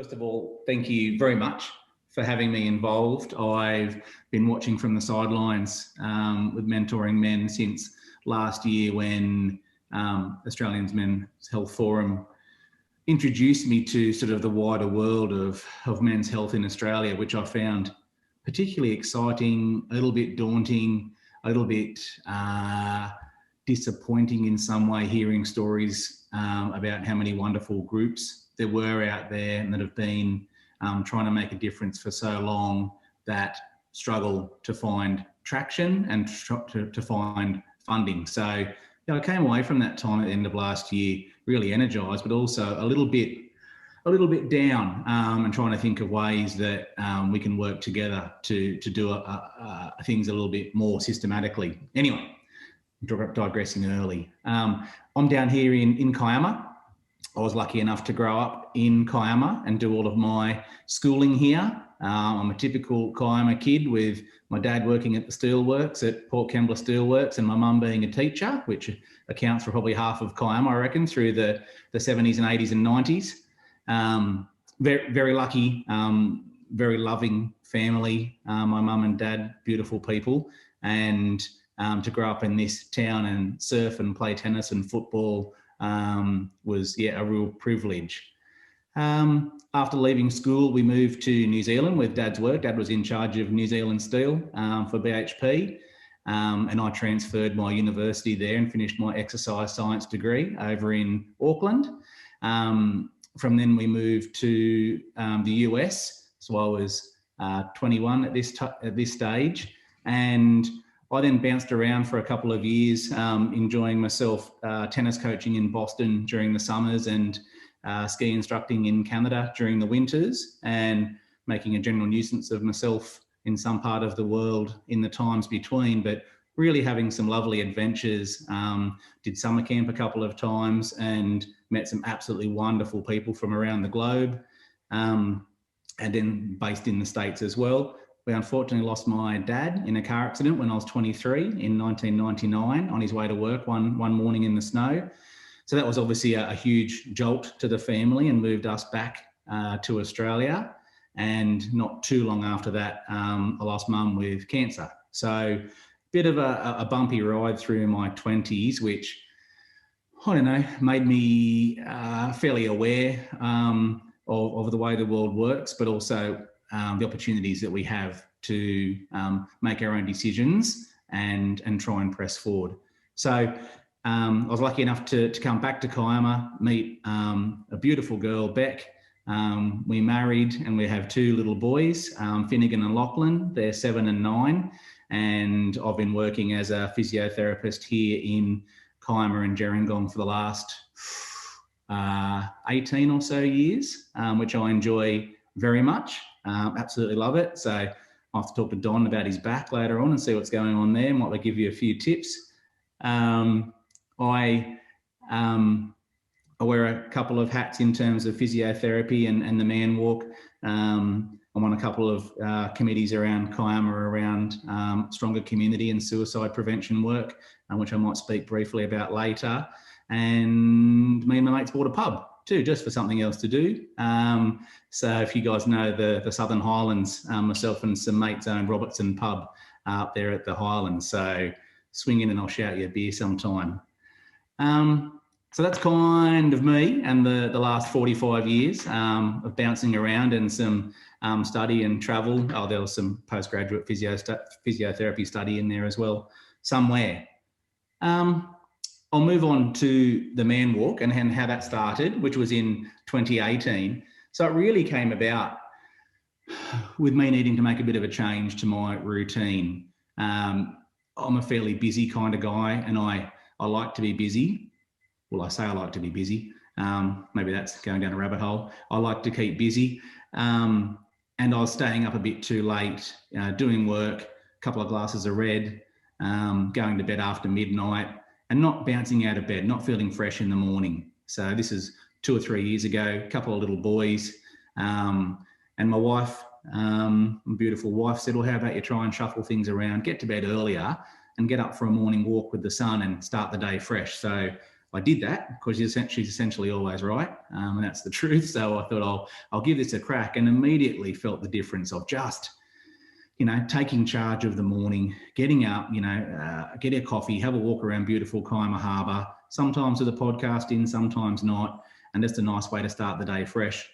First of all, thank you very much for having me involved. I've been watching from the sidelines with mentoring men since last year when Australian Men's Health Forum introduced me to sort of the wider world of men's health in Australia, which I found particularly exciting, a little bit daunting, a little bit disappointing in some way, hearing stories about how many wonderful groups there were out there and that have been trying to make a difference for so long that struggle to find traction and to find funding. So I came away from that time at the end of last year really energised, but also a little bit down and trying to think of ways that we can work together to do things a little bit more systematically. Anyway, digressing early. I'm down here in Kiama. I was lucky enough to grow up in Kiama and do all of my schooling here. I'm a typical Kiama kid with my dad working at the steelworks at Port Kembla Steelworks and my mum being a teacher, which accounts for probably half of Kiama, I reckon, through the 70s and 80s and 90s. Very, very lucky, very loving family. My mum and dad, beautiful people. And to grow up in this town and surf and play tennis and football was a real privilege. After leaving school, we moved to New Zealand with Dad's work. Dad was in charge of New Zealand Steel for BHP, and I transferred my university there and finished my exercise science degree over in Auckland. From then we moved to the US, so I was 21 at this stage, and I then bounced around for a couple of years, enjoying myself tennis coaching in Boston during the summers and ski instructing in Canada during the winters, and making a general nuisance of myself in some part of the world in the times between, but really having some lovely adventures. Did summer camp a couple of times and met some absolutely wonderful people from around the globe, and then based in the States as well. We unfortunately lost my dad in a car accident when I was 23 in 1999 on his way to work one morning in the snow. So that was obviously a huge jolt to the family and moved us back to Australia. And not too long after that, I lost mum with cancer. So bit of a bumpy ride through my 20s, which, I don't know, made me fairly aware of the way the world works, but also the opportunities that we have to make our own decisions and try and press forward. So I was lucky enough to come back to Kiama, meet a beautiful girl, Beck. We married and we have two little boys, Finnegan and Lachlan. They're 7 and 9. And I've been working as a physiotherapist here in Kiama and Gerringong for the last 18 or so years, which I enjoy very much. Absolutely love it. So I'll have to talk to Don about his back later on and see what's going on there. Might give you a few tips. I wear a couple of hats in terms of physiotherapy and the man walk. I'm on a couple of committees around Kiama around stronger community and suicide prevention work, which I might speak briefly about later. And me and my mates bought a pub too, just for something else to do. So if you guys know the Southern Highlands, myself and some mates own Robertson Pub up there at the Highlands. So swing in and I'll shout you a beer sometime. So that's kind of me and the last 45 years of bouncing around and some study and travel. Oh, there was some postgraduate physiotherapy study in there as well somewhere. I'll move on to the man walk and how that started, which was in 2018. So it really came about with me needing to make a bit of a change to my routine. I'm a fairly busy kind of guy and I like to be busy. Well, I say I like to be busy. Maybe that's going down a rabbit hole. I like to keep busy. And I was staying up a bit too late, doing work, a couple of glasses of red, going to bed after midnight, and not bouncing out of bed, not feeling fresh in the morning. So this is 2 or 3 years ago, a couple of little boys, and my wife, my beautiful wife, said, well, how about you try and shuffle things around, get to bed earlier and get up for a morning walk with the sun and start the day fresh. So I did that because she's essentially always right, and that's the truth. So I thought I'll give this a crack, and immediately felt the difference of just, taking charge of the morning, getting up, get a coffee, have a walk around beautiful Kiama Harbour, sometimes with a podcast in, sometimes not, and just a nice way to start the day fresh.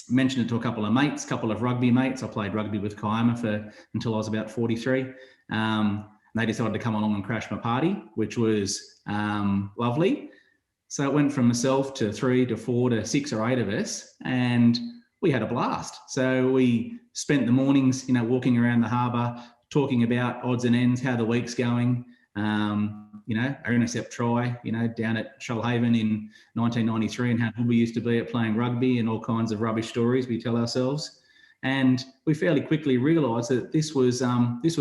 Mentioned it to a couple of mates, couple of rugby mates. I played rugby with Kiama until I was about 43. They decided to come along and crash my party, which was lovely. So it went from myself to 3 to 4 to 6 or 8 of us, and we had a blast. So we spent the mornings, walking around the harbour, talking about odds and ends, how the week's going. Our intercept try, down at Shoalhaven in 1993, and how good we used to be at playing rugby, and all kinds of rubbish stories we tell ourselves. And we fairly quickly realised that this was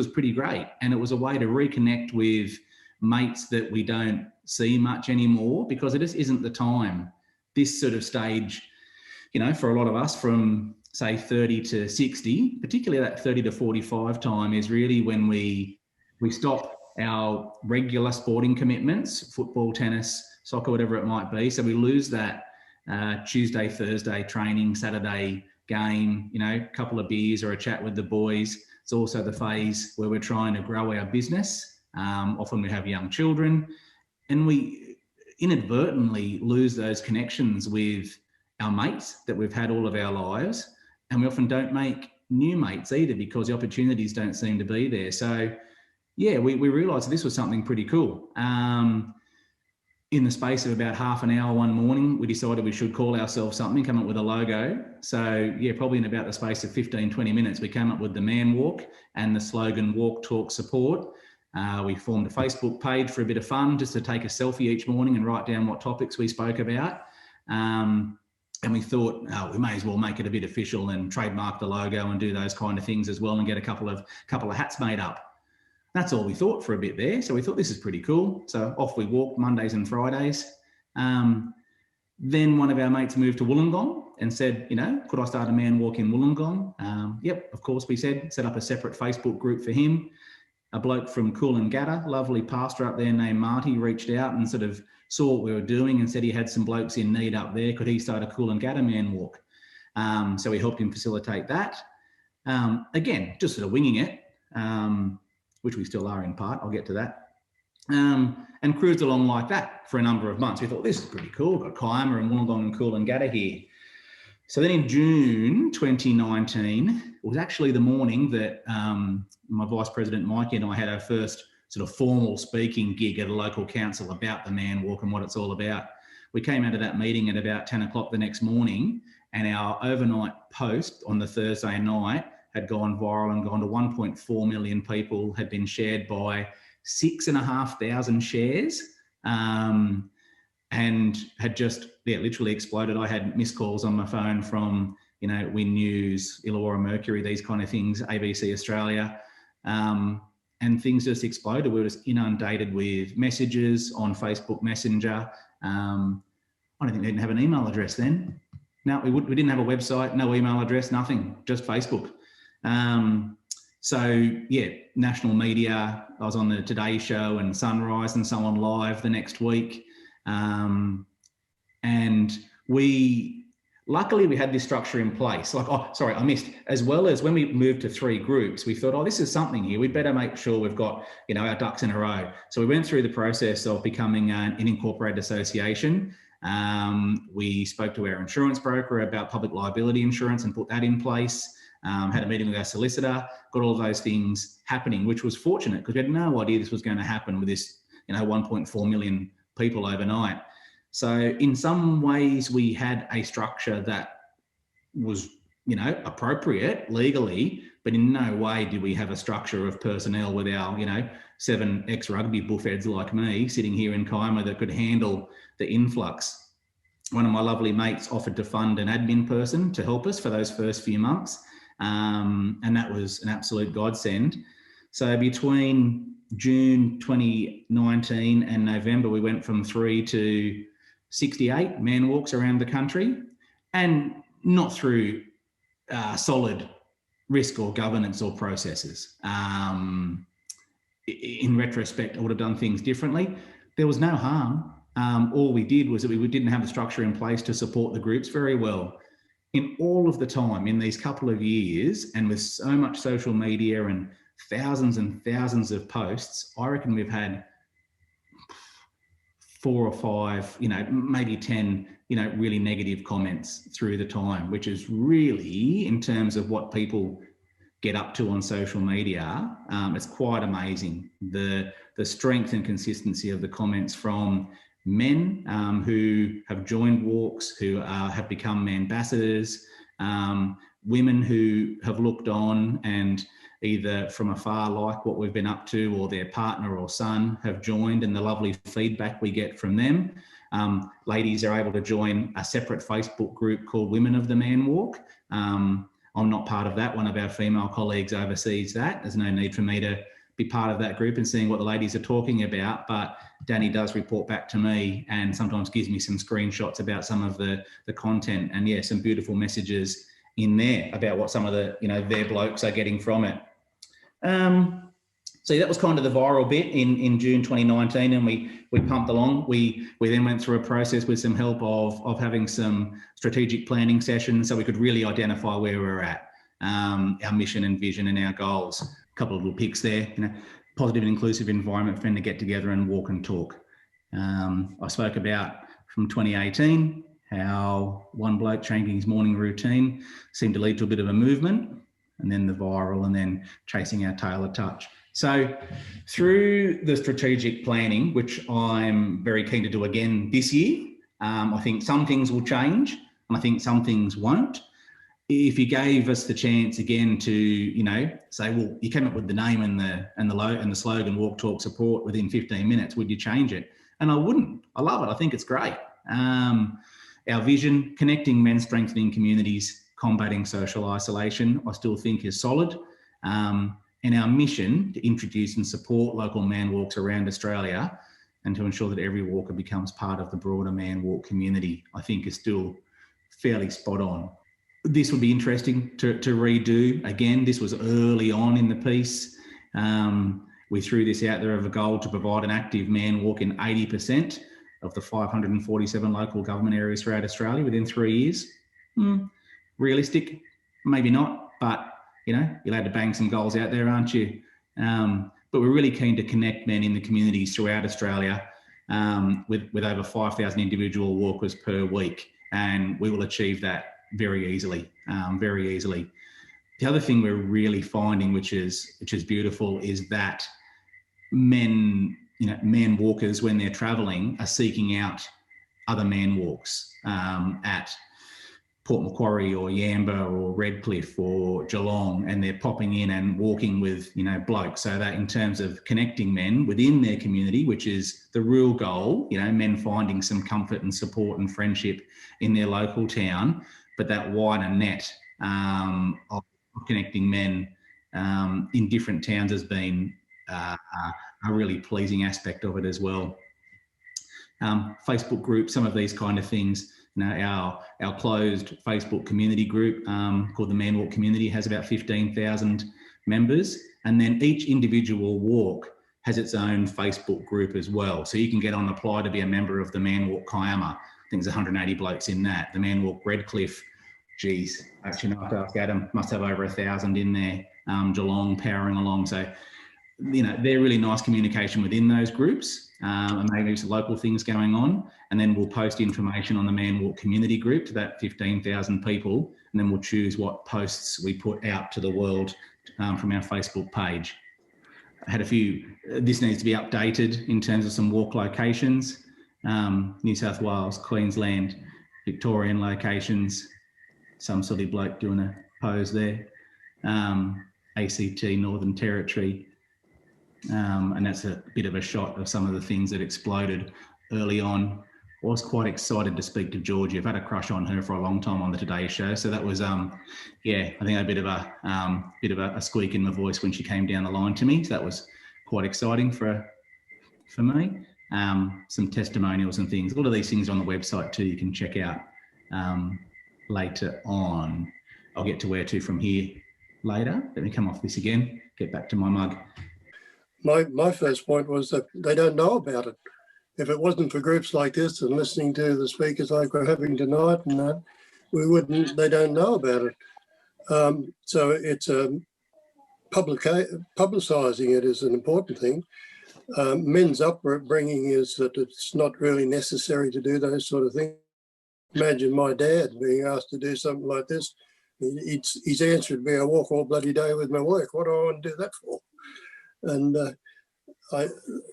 pretty great, and it was a way to reconnect with mates that we don't see much anymore, because it just isn't the time. This sort of stage, for a lot of us from say 30 to 60, particularly that 30 to 45 time, is really when we stop our regular sporting commitments, football, tennis, soccer, whatever it might be. So we lose that Tuesday, Thursday training, Saturday game, a couple of beers or a chat with the boys. It's also the phase where we're trying to grow our business. Often we have young children, and we inadvertently lose those connections with our mates that we've had all of our lives. And we often don't make new mates either, because the opportunities don't seem to be there. So yeah, we realised this was something pretty cool. In the space of about half an hour one morning, we decided we should call ourselves something, come up with a logo. So yeah, probably in about the space of 15, 20 minutes, we came up with the Man Walk and the slogan Walk, Talk, Support. We formed a Facebook page for a bit of fun, just to take a selfie each morning and write down what topics we spoke about. And we thought, we may as well make it a bit official and trademark the logo and do those kind of things as well, and get a couple of hats made up. That's all we thought for a bit there. So we thought this is pretty cool. So off we walked Mondays and Fridays. Then one of our mates moved to Wollongong and said, could I start a Man Walk in Wollongong? Yep, of course, we said. Set up a separate Facebook group for him. A bloke from Coolangatta, lovely pastor up there named Marty, reached out and sort of saw what we were doing and said he had some blokes in need up there. Could he start a Coolangatta Man Walk? So we helped him facilitate that. Again, just sort of winging it. Which we still are in part, I'll get to that, and cruised along like that for a number of months. We thought, this is pretty cool. We've got Kiama and Wollongong and Coolangatta here. So then in June 2019, it was actually the morning that my Vice President Mikey and I had our first sort of formal speaking gig at a local council about the Man Walk and what it's all about. We came out of that meeting at about 10 o'clock the next morning, and our overnight post on the Thursday night had gone viral and gone to 1.4 million people, had been shared by 6,500 shares, and had just literally exploded. I had missed calls on my phone from Win News, Illawarra Mercury, these kind of things, ABC Australia, and things just exploded. We were just inundated with messages on Facebook Messenger. I don't think we didn't have an email address then. No, we didn't have a website, no email address, nothing, just Facebook. So yeah, national media. I was on the Today Show and Sunrise and so on live the next week. And luckily we had this structure in place. I missed, as well as when we moved to 3 groups, we thought, this is something here. We better make sure we've got, our ducks in a row. So we went through the process of becoming an incorporated association. We spoke to our insurance broker about public liability insurance and put that in place. Had a meeting with our solicitor, got all of those things happening, which was fortunate because we had no idea this was going to happen with this, 1.4 million people overnight. So in some ways we had a structure that was, appropriate legally, but in no way did we have a structure of personnel with our, 7 ex-rugby buffheads like me sitting here in Kiama that could handle the influx. One of my lovely mates offered to fund an admin person to help us for those first few months. And that was an absolute godsend. So between June 2019 and November, we went from 3 to 68 man walks around the country, and not through solid risk or governance or processes. In retrospect, I would have done things differently. There was no harm. all we did was that we didn't have the structure in place to support the groups very well. In all of the time, in these couple of years, and with so much social media and thousands of posts, I reckon we've had 4 or 5, maybe 10, really negative comments through the time, which is really, in terms of what people get up to on social media, it's quite amazing. The strength and consistency of the comments from men who have joined walks, who have become ambassadors, women who have looked on and either from afar like what we've been up to, or their partner or son have joined, and the lovely feedback we get from them. Ladies are able to join a separate Facebook group called Women of the Man Walk. I'm not part of that. One of our female colleagues oversees that. There's no need for me to be part of that group and seeing what the ladies are talking about, but Danny does report back to me and sometimes gives me some screenshots about some of the content, and yeah, some beautiful messages in there about what some of the, their blokes are getting from it. So that was kind of the viral bit in June 2019, and we pumped along. We then went through a process with some help of having some strategic planning sessions so we could really identify where we're at, our mission and vision and our goals. A couple of little pics there, positive and inclusive environment for them to get together and walk and talk. I spoke about from 2018, how one bloke changing his morning routine seemed to lead to a bit of a movement, and then the viral, and then chasing our tail a touch. So through the strategic planning, which I'm very keen to do again this year, I think some things will change and I think some things won't. If you gave us the chance again to, say, well, you came up with the name and the slogan, walk, talk, support, within 15 minutes, would you change it? And I wouldn't. I love it. I think it's great. Our vision, connecting men, strengthening communities, combating social isolation, I still think is solid. And our mission to introduce and support local man walks around Australia and to ensure that every walker becomes part of the broader man walk community, I think is still fairly spot on. This would be interesting to redo. Again, this was early on in the piece. We threw this out there of a goal to provide an active man walk in 80% of the 547 local government areas throughout Australia within 3 years. Realistic? Maybe not, but you're allowed to bang some goals out there, aren't you? But we're really keen to connect men in the communities throughout Australia with over 5,000 individual walkers per week, and we will achieve that very easily, The other thing we're really finding, which is beautiful, is that men walkers, when they're travelling, are seeking out other man walks at Port Macquarie or Yamba or Redcliffe or Geelong, and they're popping in and walking with, blokes. So that in terms of connecting men within their community, which is the real goal, men finding some comfort and support and friendship in their local town, but that wider net of connecting men in different towns has been a really pleasing aspect of it as well. Facebook groups, some of these kind of things. Our closed Facebook community group called the Man Walk Community has about 15,000 members, and then each individual walk has its own Facebook group as well. So you can get on, apply to be a member of the Man Walk Kiama. I think there's 180 blokes in that. The Man Walk Redcliffe, geez, actually not to ask Adam, must have over 1,000 in there. Geelong powering along. So, they're really nice communication within those groups, and maybe some local things going on. And then we'll post information on the Man Walk community group to that 15,000 people. And then we'll choose what posts we put out to the world from our Facebook page. I had a few, this needs to be updated in terms of some walk locations. New South Wales, Queensland, Victorian locations, some silly bloke doing a pose there. ACT, Northern Territory. And that's a bit of a shot of some of the things that exploded early on. I was quite excited to speak to Georgie. I've had a crush on her for a long time on the Today Show. So that was, I think a bit of a squeak in my voice when she came down the line to me. So that was quite exciting for me. Some testimonials and things. All of these things are on the website too. You can check out later on. I'll get to where to from here later. Let me come off this again, get back to my mug. My first point was that they don't know about it. if it wasn't for groups like this and listening to the speakers like we're having tonight, and that, they don't know about it. So it's publicising it is an important thing. Men's upbringing is that it's not really necessary to do those sort of things. Imagine my dad being asked to do something like this. His answer would be, I walk all bloody day with my work. What do I want to do that for? And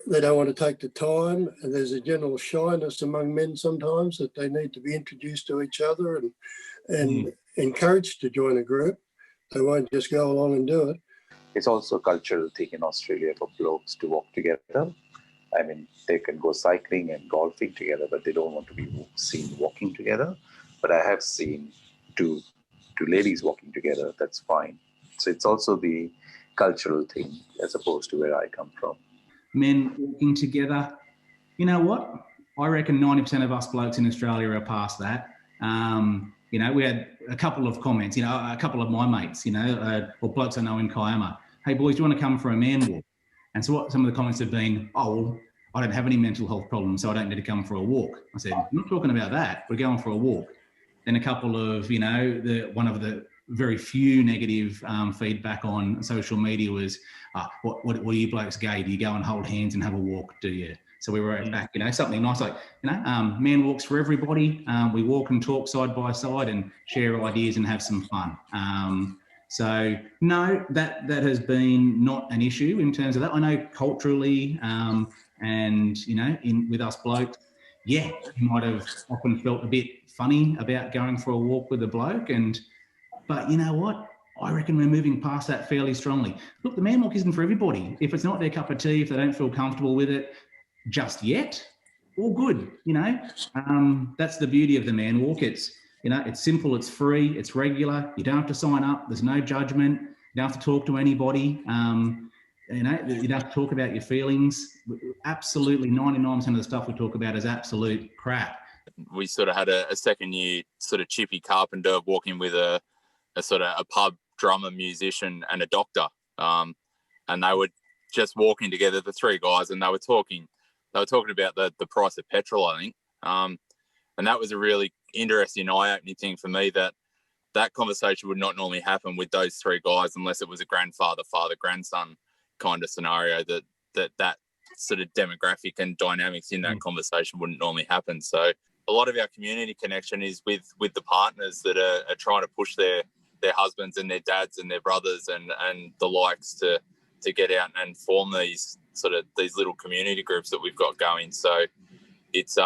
they don't want to take the time, and there's a general shyness among men sometimes that they need to be introduced to each other and encouraged to join a group. They won't just go along and do it. It's also a cultural thing in Australia for blokes to walk together. I mean, they can go cycling and golfing together, but they don't want to be seen walking together. But I have seen two ladies walking together. That's fine. So it's also the cultural thing as opposed to where I come from. Men walking together. You know what? I reckon 90% of us blokes in Australia are past that. You know, we had a couple of comments, you know, a couple of my mates, you know, or blokes I know in Kiama. Hey, boys, do you want to come for a man walk? And so what some of the comments have been, oh, well, I don't have any mental health problems, so I don't need to come for a walk. I said, I'm not talking about that. We're going for a walk. Then a couple of, you know, one of the very few negative feedback on social media was, what are you blokes gay? Do you go and hold hands and have a walk, do you? So we were back, you know, something nice like, you know, man walks for everybody. We walk and talk side by side and share ideas and have some fun. So no, that has been not an issue in terms of that. I know culturally and, you know, with us blokes, yeah, you might have often felt a bit funny about going for a walk with a bloke. But you know what? I reckon we're moving past that fairly strongly. Look, the man walk isn't for everybody. If it's not their cup of tea, if they don't feel comfortable with it just yet, all good, you know. That's the beauty of the man walk. It's, you know, it's simple, it's free, it's regular. You don't have to sign up. There's no judgment. You don't have to talk to anybody. You know, you don't have to talk about your feelings. Absolutely 99% of the stuff we talk about is absolute crap. We sort of had a second year sort of chippy carpenter walking with a sort of a pub drummer, musician and a doctor. And they were just walking together, the three guys, and they were talking about the price of petrol, I think. And that was a really interesting, eye-opening thing for me, that conversation would not normally happen with those three guys unless it was a grandfather, father, grandson kind of scenario, that sort of demographic and dynamics in that conversation wouldn't normally happen. So a lot of our community connection is with the partners that are trying to push their husbands and their dads and their brothers and the likes to get out and form these little community groups that we've got going. So it's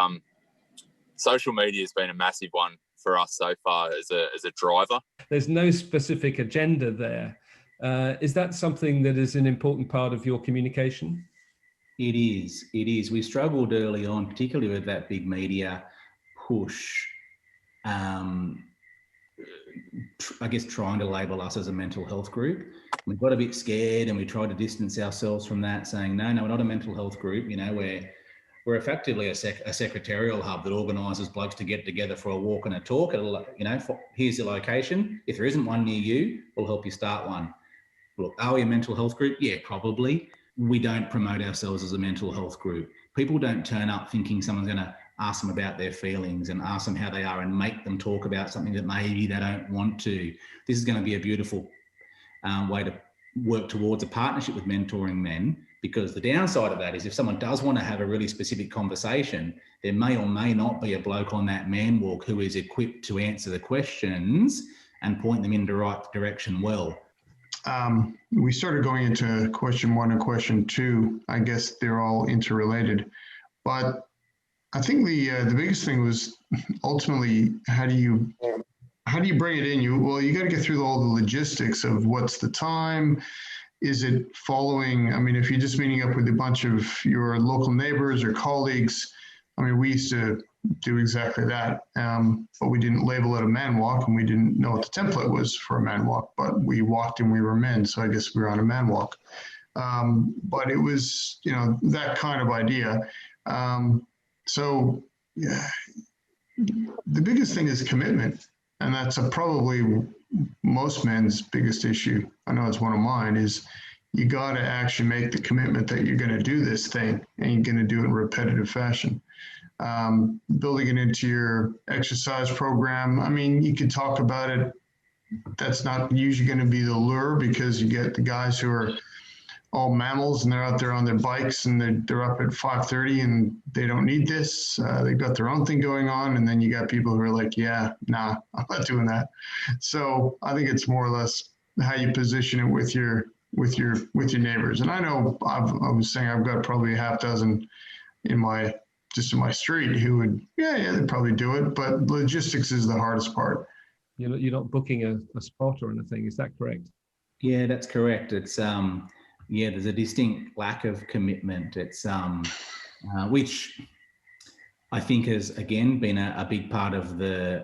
social media has been a massive one for us so far as a driver. There's no specific agenda there. Is that something that is an important part of your communication? It is. We struggled early on, particularly with that big media push, I guess trying to label us as a mental health group. We got a bit scared and we tried to distance ourselves from that, saying, no, we're not a mental health group. You know, we're effectively a secretarial hub that organises blokes to get together for a walk and a talk. You know, here's the location. If there isn't one near you, we'll help you start one. Look, are we a mental health group? Yeah, probably. We don't promote ourselves as a mental health group. People don't turn up thinking someone's going to ask them about their feelings and ask them how they are and make them talk about something that maybe they don't want to. This is going to be a beautiful way to work towards a partnership with Mentoring Men, because the downside of that is if someone does want to have a really specific conversation, there may or may not be a bloke on that man walk who is equipped to answer the questions and point them in the right direction well. We started going into question 1 and question 2. I guess they're all interrelated, but I think the biggest thing was ultimately how do you bring it in? You got to get through all the logistics of what's the time. Is it following? I mean, if you're just meeting up with a bunch of your local neighbors or colleagues, I mean, we used to do exactly that, but we didn't label it a man walk and we didn't know what the template was for a man walk, but we walked and we were men. So I guess we were on a man walk. But it was, you know, that kind of idea. So yeah, the biggest thing is commitment. And that's probably most men's biggest issue. I know it's one of mine is, you got to actually make the commitment that you're going to do this thing and you're going to do it in repetitive fashion. Building it into your exercise program. I mean, you could talk about it. That's not usually going to be the lure, because you get the guys who are all mammals and they're out there on their bikes and they're up at 5:30 and they don't need this. They've got their own thing going on. And then you got people who are like, yeah, nah, I'm not doing that. So I think it's more or less how you position it with your neighbors. And I know I was saying I've got probably a half dozen in my street who would, they'd probably do it. But logistics is the hardest part. You're not booking a spot or anything. Is that correct? Yeah, that's correct. It's there's a distinct lack of commitment. It's which I think has again been a big part of the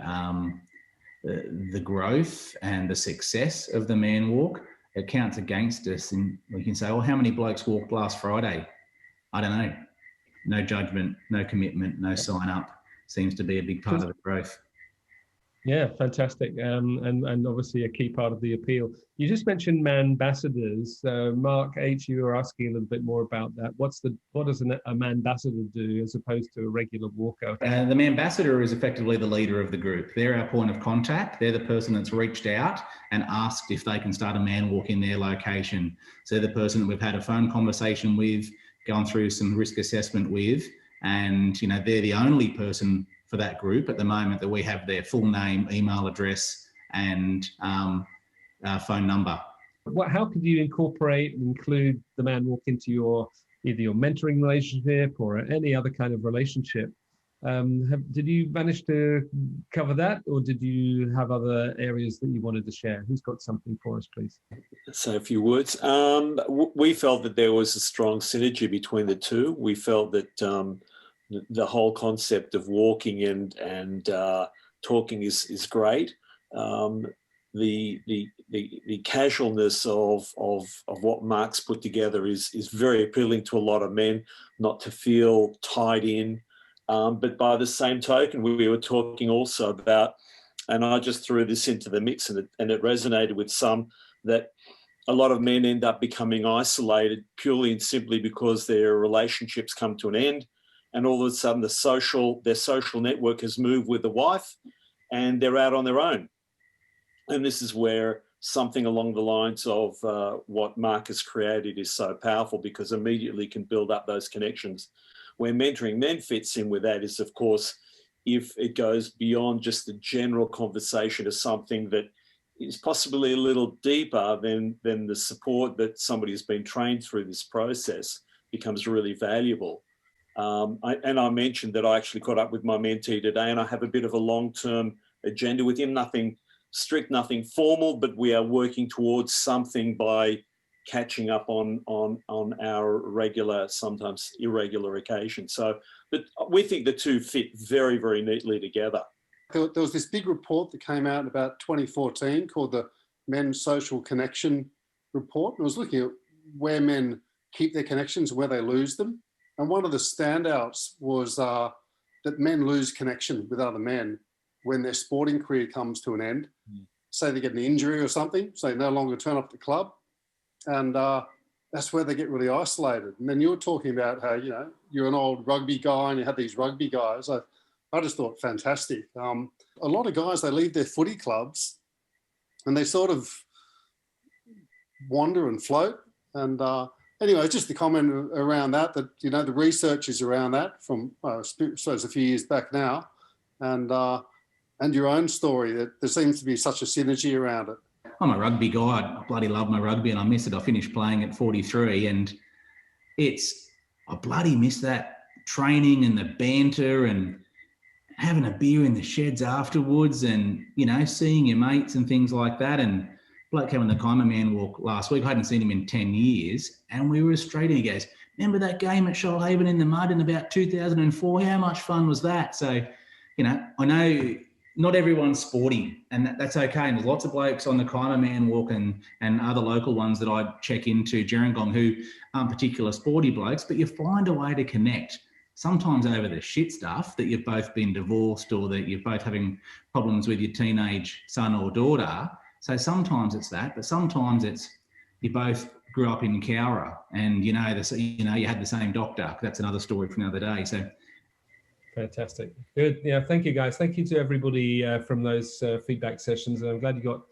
growth and the success of the Man Walk. It counts against us, and we can say, "Oh, how many blokes walked last Friday?" I don't know. No judgment, no commitment, no sign up. Seems to be a big part of the growth. Yeah, fantastic, and obviously a key part of the appeal. You just mentioned man ambassadors. Mark H, you were asking a little bit more about that. What does a man ambassador do as opposed to a regular walker? The man ambassador is effectively the leader of the group. They're our point of contact. They're the person that's reached out and asked if they can start a man walk in their location. So they're the person that we've had a phone conversation with, gone through some risk assessment with, and they're the only person for that group at the moment that we have their full name, email address, and phone number. How could you incorporate and include the Man Walk into either your mentoring relationship or any other kind of relationship? Did you manage to cover that, or did you have other areas that you wanted to share? Who's got something for us, please? So a few words. We felt that there was a strong synergy between the two. We felt that the whole concept of walking and talking is great. The casualness of what Mark's put together is very appealing to a lot of men, not to feel tied in. But by the same token, we were talking also about, and I just threw this into the mix, and it resonated with some, that a lot of men end up becoming isolated purely and simply because their relationships come to an end. And all of a sudden their social network has moved with the wife and they're out on their own. And this is where something along the lines of what Mark has created is so powerful, because immediately can build up those connections. Where mentoring men fits in with that is, of course, if it goes beyond just the general conversation of something that is possibly a little deeper than the support that somebody has been trained through this process, becomes really valuable. I mentioned that I actually caught up with my mentee today, and I have a bit of a long-term agenda with him, nothing strict, nothing formal, but we are working towards something by catching up on our regular, sometimes irregular occasions. So, but we think the two fit very, very neatly together. There was this big report that came out about 2014 called the Men's Social Connection Report. It was looking at where men keep their connections, where they lose them. And one of the standouts was that men lose connection with other men when their sporting career comes to an end. Say they get an injury or something, so they no longer turn up at the club. And that's where they get really isolated. And then you were talking about how, you're an old rugby guy and you have these rugby guys. I just thought fantastic. A lot of guys, they leave their footy clubs and they sort of wander and float. And anyway, just the comment around that the research is around that from, I suppose, a few years back now. And your own story, that there seems to be such a synergy around it. I'm a rugby guy. I bloody love my rugby and I miss it. I finished playing at 43 and I bloody miss that training and the banter and having a beer in the sheds afterwards and, seeing your mates and things like that. And bloke came on the Kiama Man Walk last week. I hadn't seen him in 10 years and we were straight in. He goes, remember that game at Shoalhaven in the mud in about 2004? How much fun was that? So, I know not everyone's sporty and that's okay. And there's lots of blokes on the Kiama Man Walk and other local ones that I check into Gerringong who aren't particular sporty blokes, but you find a way to connect, sometimes over the shit stuff that you've both been divorced or that you're both having problems with your teenage son or daughter. So sometimes it's that, but sometimes it's you're both grew up in Cowra, and you had the same doctor. That's another story for another day. So fantastic, good. Yeah, thank you guys. Thank you to everybody from those feedback sessions. I'm glad you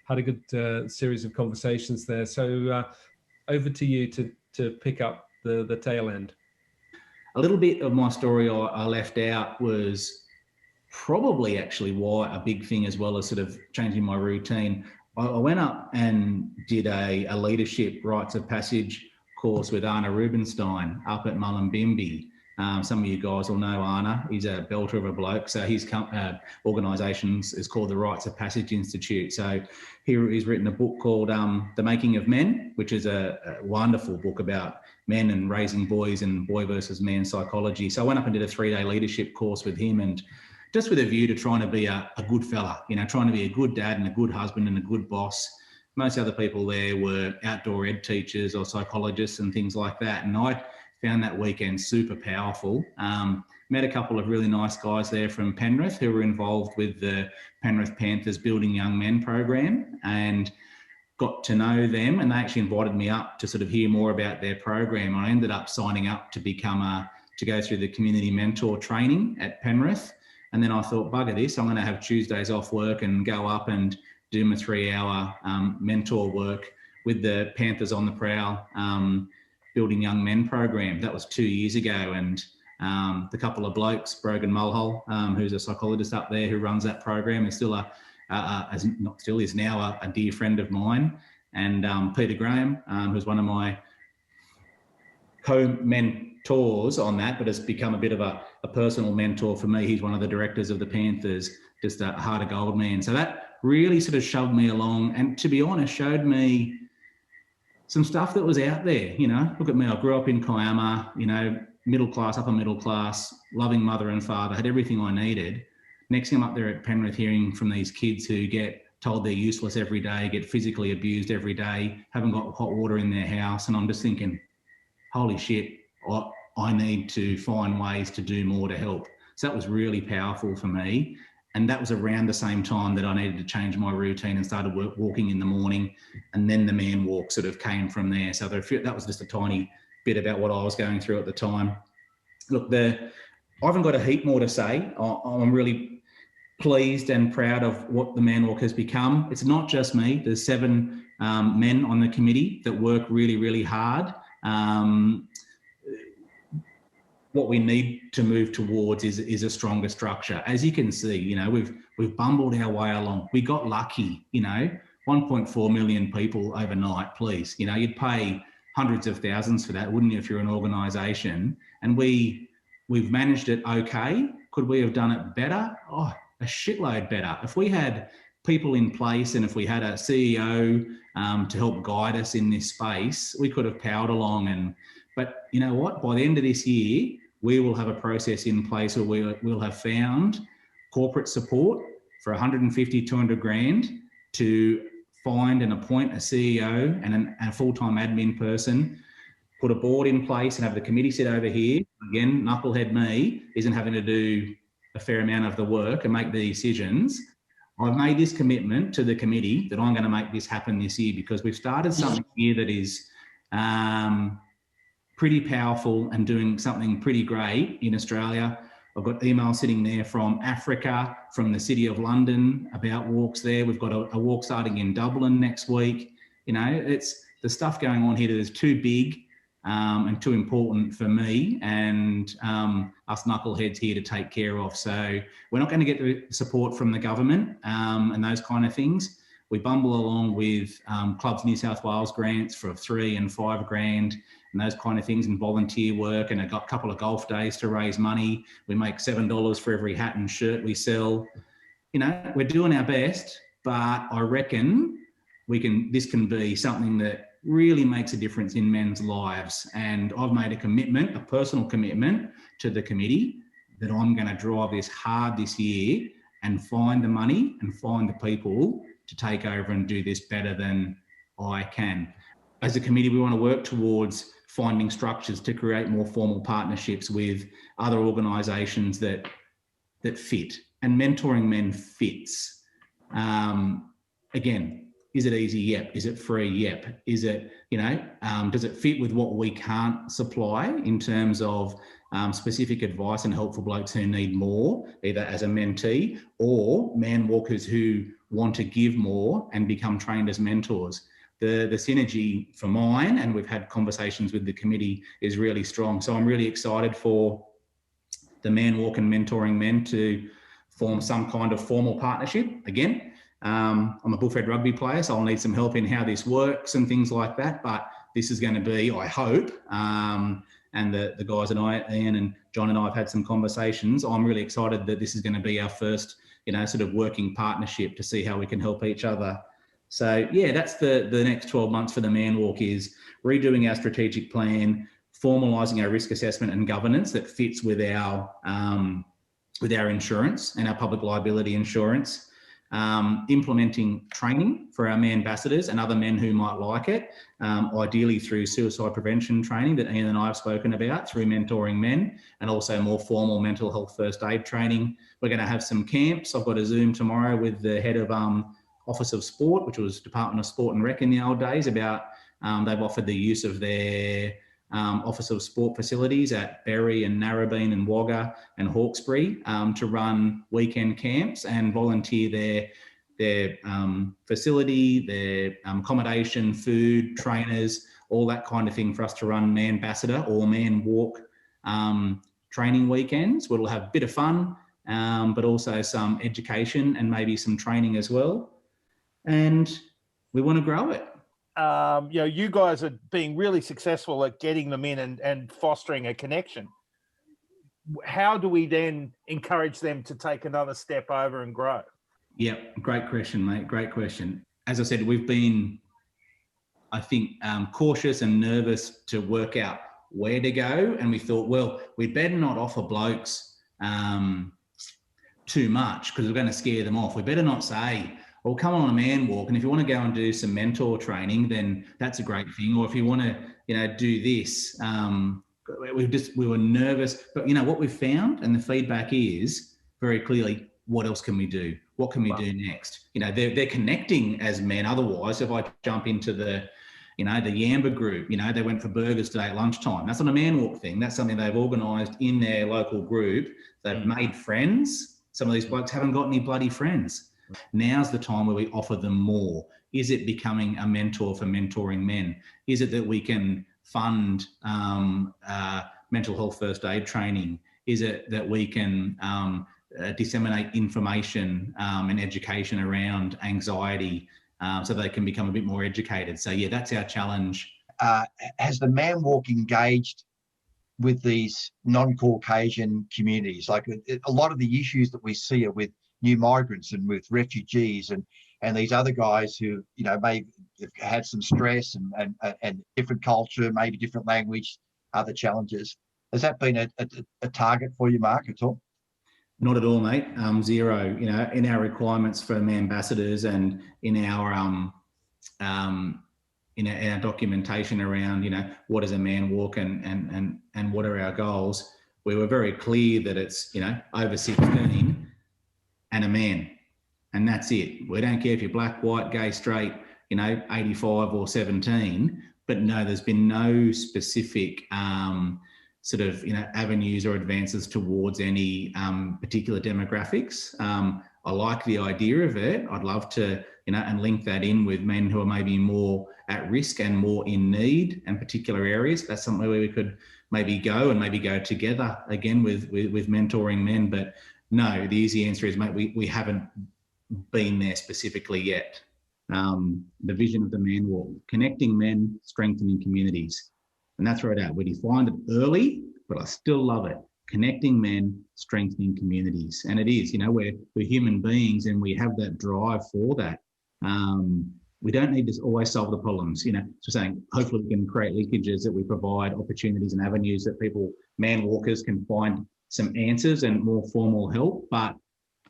had a good series of conversations there. So over to you to pick up the tail end. A little bit of my story I left out was probably actually why a big thing, as well as sort of changing my routine. I went up and did a leadership rites of passage course with Anna Rubinstein up at Mullumbimby. Some of you guys will know Anna. He's a belter of a bloke. So his organisation is called the Rites of Passage Institute. So he's written a book called The Making of Men, which is a wonderful book about men and raising boys and boy versus man psychology. So I went up and did a 3-day leadership course with him, and just with a view to trying to be a good fella, trying to be a good dad and a good husband and a good boss. Most other people there were outdoor ed teachers or psychologists and things like that. And I found that weekend super powerful. Met a couple of really nice guys there from Penrith who were involved with the Penrith Panthers Building Young Men program, and got to know them, and they actually invited me up to sort of hear more about their program. I ended up signing up to go through the community mentor training at Penrith. And then I thought, bugger this, I'm going to have Tuesdays off work and go up and do my 3-hour mentor work with the Panthers on the Prowl Building Young Men program. That was 2 years ago. And the couple of blokes, Brogan Mulhall, who's a psychologist up there who runs that program, is still is now a dear friend of mine. And Peter Graham, who's one of my co-mentors on that, but has become a bit of a personal mentor for me. He's one of the directors of the Panthers, just a heart of gold man. So that really sort of shoved me along, and to be honest, showed me some stuff that was out there. Look at me, I grew up in Kiama, middle class, upper middle class, loving mother and father, had everything I needed. Next thing I'm up there at Penrith hearing from these kids who get told they're useless every day, get physically abused every day, haven't got hot water in their house. And I'm just thinking, holy shit, I need to find ways to do more to help. So that was really powerful for me. And that was around the same time that I needed to change my routine and started walking in the morning. And then the man walk sort of came from there. So that was just a tiny bit about what I was going through at the time. Look, I haven't got a heap more to say. I'm really pleased and proud of what the Man Walk has become. It's not just me. There's 7 men on the committee that work really, really hard. What we need to move towards is a stronger structure. As you can see, we've bumbled our way along. We got lucky, 1.4 million people overnight, please. You'd pay hundreds of thousands for that, wouldn't you, if you're an organisation? And we've managed it okay. Could we have done it better? Oh, a shitload better. If we had people in place and if we had a CEO to help guide us in this space, we could have powered along. But you know what? By the end of this year, we will have a process in place where we'll have found corporate support for 150, 200 grand to find and appoint a CEO and a full-time admin person, put a board in place and have the committee sit over here. Again, knucklehead me isn't having to do a fair amount of the work and make the decisions. I've made this commitment to the committee that I'm going to make this happen this year, because we've started something here that is pretty powerful and doing something pretty great in Australia. I've got emails sitting there from Africa, from the City of London about walks there. We've got a walk starting in Dublin next week. It's the stuff going on here that is too big and too important for me and us knuckleheads here to take care of. So we're not going to get the support from the government and those kind of things. We bumble along with Clubs New South Wales grants for 3 and 5 grand and those kind of things, and volunteer work, and a couple of golf days to raise money. We make $7 for every hat and shirt we sell. We're doing our best, but I reckon this can be something that really makes a difference in men's lives. And I've made a commitment, a personal commitment to the committee, that I'm going to drive this hard this year and find the money and find the people to take over and do this better than I can. As a committee, we want to work towards finding structures to create more formal partnerships with other organisations that fit, and mentoring men fits. Again, Is it easy? Yep. Is it free? Yep. Is it, does it fit with what we can't supply in terms of specific advice and help for blokes who need more, either as a mentee or man walkers who want to give more and become trained as mentors? The synergy for mine, and we've had conversations with the committee, is really strong. So I'm really excited for the Man Walk and Mentoring Men to form some kind of formal partnership. Again, I'm a bullfed rugby player, so I'll need some help in how this works and things like that. But this is going to be, I hope, and the guys and I, Ian and John and I, have had some conversations. I'm really excited that this is going to be our first, sort of working partnership to see how we can help each other. So yeah, that's the next 12 months for the Man Walk, is redoing our strategic plan, formalising our risk assessment and governance that fits with our insurance and our public liability insurance, implementing training for our men ambassadors and other men who might like it, ideally through suicide prevention training that Ian and I have spoken about, through Mentoring Men, and also more formal mental health first aid training. We're going to have some camps. I've got a Zoom tomorrow with the head of Office of Sport, which was Department of Sport and Rec in the old days, about they've offered the use of their Office of Sport facilities at Berry and Narrabeen and Wagga and Hawkesbury to run weekend camps and volunteer their facility, their accommodation, food, trainers, all that kind of thing for us to run Man Ambassador or Man Walk training weekends, where we'll have a bit of fun, but also some education and maybe some training as well. And we want to grow it. You guys are being really successful at getting them in and fostering a connection. How do we then encourage them to take another step over and grow? Yeah, great question, mate. Great question. As I said, we've been, I think, cautious and nervous to work out where to go. And we thought, well, we better not offer blokes too much because we're going to scare them off. We better not say, well, come on a man walk, and if you want to go and do some mentor training, then that's a great thing. Or if you want to, do this, we were nervous. But what we've found, and the feedback is very clearly, what else can we do? What can we do next? They're connecting as men. Otherwise, if I jump into the Yamba group, they went for burgers today at lunchtime. That's not a man walk thing. That's something they've organised in their local group. They've made friends. Some of these blokes haven't got any bloody friends. Now's the time where we offer them more. Is it becoming a mentor for mentoring men? Is it that we can fund mental health first aid training? Is it that we can disseminate information and education around anxiety so they can become a bit more educated? So yeah, that's our challenge. Has the Man Walk engaged with these non-Caucasian communities? Like a lot of the issues that we see are with new migrants and with refugees and these other guys who may have had some stress and different culture, maybe different language, other challenges. Has that been a target for you, Mark, at all? Not at all, mate. Zero. In our requirements for ambassadors and in our our documentation around what is a man walk and what are our goals, we were very clear that it's over 16 and a man, and that's it. We don't care if you're black, white, gay, straight, 85 or 17, but no, there's been no specific sort of avenues or advances towards any particular demographics. I like the idea of it. I'd love to and link that in with men who are maybe more at risk and more in need and particular areas. That's something where we could maybe go together again with mentoring men. But no, the easy answer is, mate, we haven't been there specifically yet. The vision of the Man Walk, connecting men, strengthening communities. And that's right out. We defined it early, but I still love it. Connecting men, strengthening communities. And it is, we're human beings and we have that drive for that. We don't need to always solve the problems, so saying hopefully we can create linkages, that we provide opportunities and avenues that people, man walkers, can find some answers and more formal help. But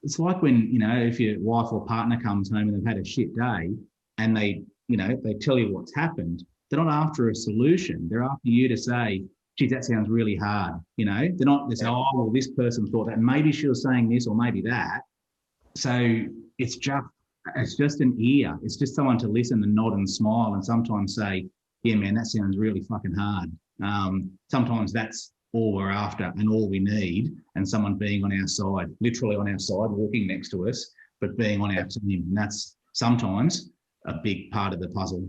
it's like when, if your wife or partner comes home and they've had a shit day and they tell you what's happened, they're not after a solution. They're after you to say, geez, that sounds really hard. They're not this, oh, well, this person thought that, maybe she was saying this or maybe that. So it's just it's just an ear. It's just someone to listen and nod and smile and sometimes say, yeah, man, that sounds really fucking hard. Sometimes that's all we're after and all we need, and someone being on our side, literally on our side, walking next to us, but being on our team. And that's sometimes a big part of the puzzle.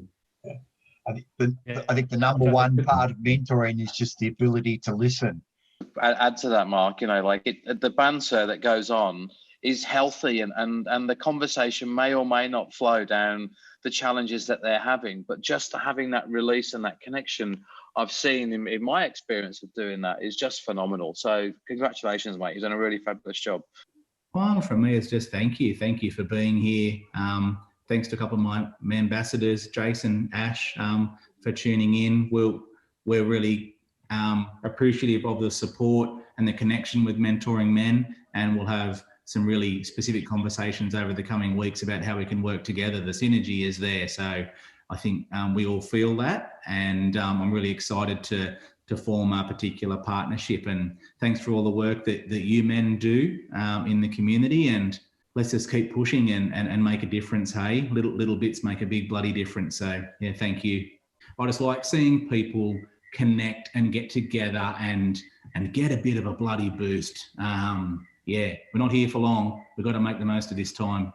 I think the number one part of mentoring is just the ability to listen. Add to that, Mark, you know, like the banter that goes on is healthy, and the conversation may or may not flow down the challenges that they're having, but just having that release and that connection, I've seen in my experience of doing that, is just phenomenal. So congratulations, mate. You've done a really fabulous job. Well, for me, it's just thank you. Thank you for being here. Thanks to a couple of my ambassadors, Jason, Ash, for tuning in. We're really appreciative of the support and the connection with Mentoring Men, and we'll have some really specific conversations over the coming weeks about how we can work together. The synergy is there. So I think we all feel that, and I'm really excited to form a particular partnership. And thanks for all the work that you men do in the community, and let's just keep pushing and make a difference. Hey, little bits make a big bloody difference. So yeah, thank you. I just like seeing people connect and get together and get a bit of a bloody boost. Yeah, we're not here for long. We've got to make the most of this time.